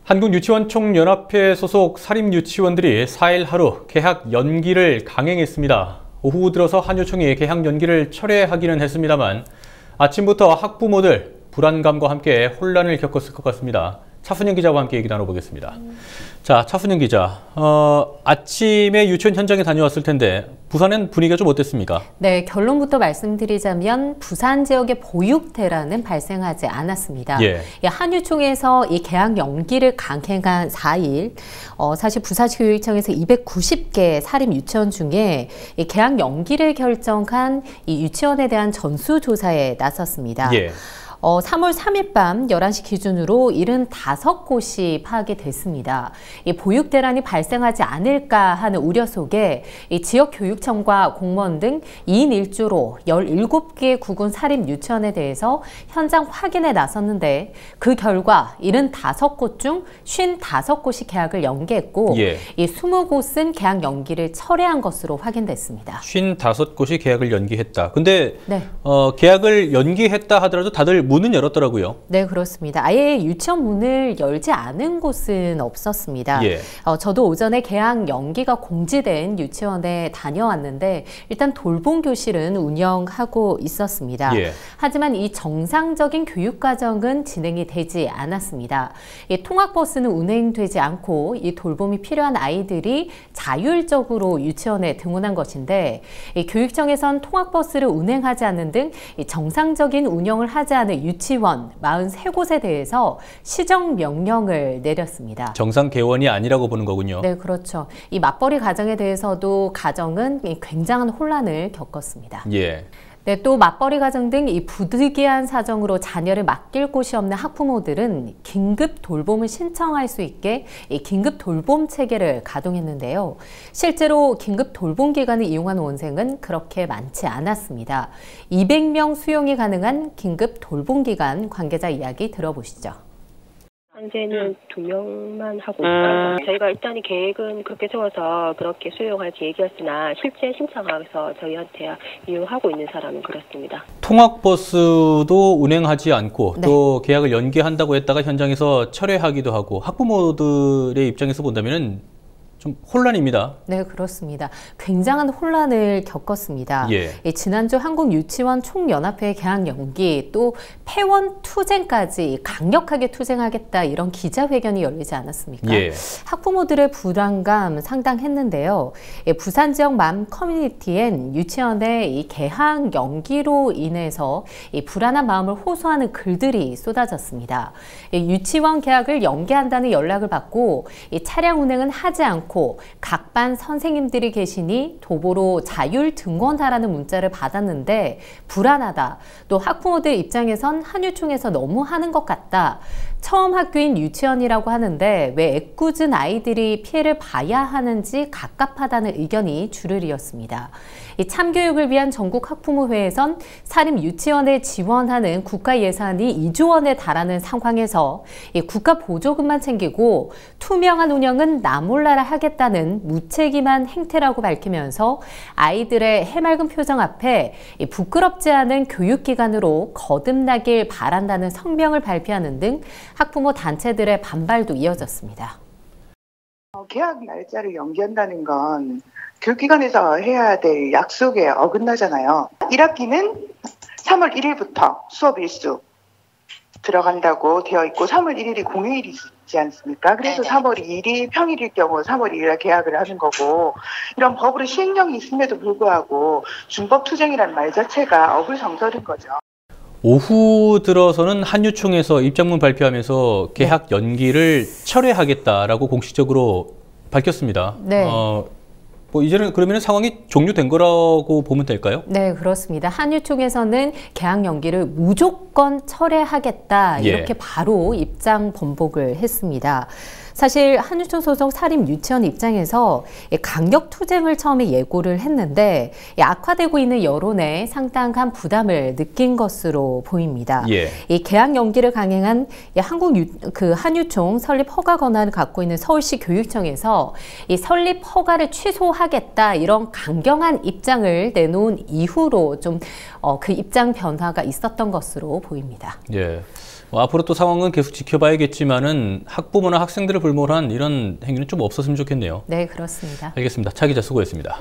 한국유치원총연합회 소속 사립유치원들이 4일 하루 개학 연기를 강행했습니다. 오후 들어서 한유총이 개학 연기를 철회하기는 했습니다만 아침부터 학부모들 불안감과 함께 혼란을 겪었을 것 같습니다. 차순영 기자와 함께 얘기 나눠보겠습니다. 자, 차순영 기자, 아침에 유치원 현장에 다녀왔을 텐데 부산은 분위기가 좀 어땠습니까? 네, 결론부터 말씀드리자면 부산 지역의 보육 대란은 발생하지 않았습니다. 예. 한유총에서 이 개학 연기를 강행한 4일, 사실 부산시교육청에서 290개 사립 유치원 중에 이 개학 연기를 결정한 이 유치원에 대한 전수조사에 나섰습니다. 예. 3월 3일 밤 11시 기준으로 75곳이 파악이 됐습니다. 이 보육 대란이 발생하지 않을까 하는 우려 속에 이 지역 교육청과 공무원 등 2인 1조로 17개 구군 사립 유치원에 대해서 현장 확인에 나섰는데 그 결과 75곳 중 55곳이 개학을 연기했고 예. 이 20곳은 개학 연기를 철회한 것으로 확인됐습니다. 55곳이 개학을 연기했다. 근데 네. 개학을 연기했다 하더라도 다들 문은 열었더라고요. 네, 그렇습니다. 아예 유치원 문을 열지 않은 곳은 없었습니다. 예. 저도 오전에 개학 연기가 공지된 유치원에 다녀왔는데 일단 돌봄 교실은 운영하고 있었습니다. 예. 하지만 이 정상적인 교육 과정은 진행이 되지 않았습니다. 이 통학버스는 운행되지 않고 이 돌봄이 필요한 아이들이 자율적으로 유치원에 등원한 것인데 이 교육청에선 통학버스를 운행하지 않는 등 이 정상적인 운영을 하지 않은 유치원 43곳에 대해서 시정 명령을 내렸습니다. 정상 개원이 아니라고 보는 거군요. 네, 그렇죠. 이 맞벌이 가정에 대해서도 가정은 굉장한 혼란을 겪었습니다. 예. 네, 또 맞벌이 가정 등 이 부득이한 사정으로 자녀를 맡길 곳이 없는 학부모들은 긴급 돌봄을 신청할 수 있게 이 긴급 돌봄 체계를 가동했는데요. 실제로 긴급 돌봄 기관을 이용한 원생은 그렇게 많지 않았습니다. 200명 수용이 가능한 긴급 돌봄 기관 관계자 이야기 들어보시죠. 현재는 2명만 하고 있어요. 저희가 일단 계획은 그렇게 세워서 그렇게 수용할지 얘기했으나 실제 신청해서 저희한테 이용하고 있는 사람은 그렇습니다. 통학버스도 운행하지 않고 네. 또 계약을 연기한다고 했다가 현장에서 철회하기도 하고 학부모들의 입장에서 본다면 좀 혼란입니다. 네, 그렇습니다. 굉장한 혼란을 겪었습니다. 예. 지난주 한국유치원 총연합회 개학 연기 또 폐원 투쟁까지 강력하게 투쟁하겠다 이런 기자회견이 열리지 않았습니까? 예. 학부모들의 불안감 상당했는데요. 부산 지역 맘 커뮤니티엔 유치원의 이 개학 연기로 인해서 이 불안한 마음을 호소하는 글들이 쏟아졌습니다. 유치원 개학을 연기한다는 연락을 받고 이 차량 운행은 하지 않고 각 반 선생님들이 계시니 도보로 자율 등원하라는 문자를 받았는데 불안하다. 또 학부모들 입장에선 한유총에서 너무 하는 것 같다. 처음 학교인 유치원이라고 하는데 왜 애꿎은 아이들이 피해를 봐야 하는지 갑갑하다는 의견이 줄을 이었습니다. 이 참교육을 위한 전국 학부모회에선 사립 유치원에 지원하는 국가 예산이 2조 원에 달하는 상황에서 이 국가 보조금만 챙기고 투명한 운영은 나 몰라라 하겠다는 무책임한 행태라고 밝히면서 아이들의 해맑은 표정 앞에 이 부끄럽지 않은 교육기관으로 거듭나길 바란다는 성명을 발표하는 등 학부모 단체들의 반발도 이어졌습니다. 개학 날짜를 연기한다는 건 교육기관에서 해야 될 약속에 어긋나잖아요. 1학기는 3월 1일부터 수업 일수 들어간다고 되어 있고 3월 1일이 공휴일이지 않습니까? 그래서 3월 2일이 평일일 경우 3월 2일에 개학을 하는 거고 이런 법으로 시행령이 있음에도 불구하고 준법투쟁이라는 말 자체가 어불성설인 거죠. 오후 들어서는 한유총에서 입장문 발표하면서 개학 연기를 철회하겠다라고 공식적으로 밝혔습니다. 네. 뭐 이제는 그러면 상황이 종료된 거라고 보면 될까요? 네, 그렇습니다. 한유총에서는 개학 연기를 무조건 철회하겠다 이렇게 바로 입장 번복을 했습니다. 사실 한유총 소속 사립 유치원 입장에서 강력 투쟁을 처음에 예고를 했는데 악화되고 있는 여론에 상당한 부담을 느낀 것으로 보입니다. 예. 이 개학 연기를 강행한 한유총 설립 허가 권한을 갖고 있는 서울시 교육청에서 이 설립 허가를 취소하겠다 이런 강경한 입장을 내놓은 이후로 좀 그 입장 변화가 있었던 것으로 보입니다. 예. 앞으로 또 상황은 계속 지켜봐야겠지만은 학부모나 학생들을 불몰한 이런 행위는 좀 없었으면 좋겠네요. 네, 그렇습니다. 알겠습니다. 차 기자 수고했습니다.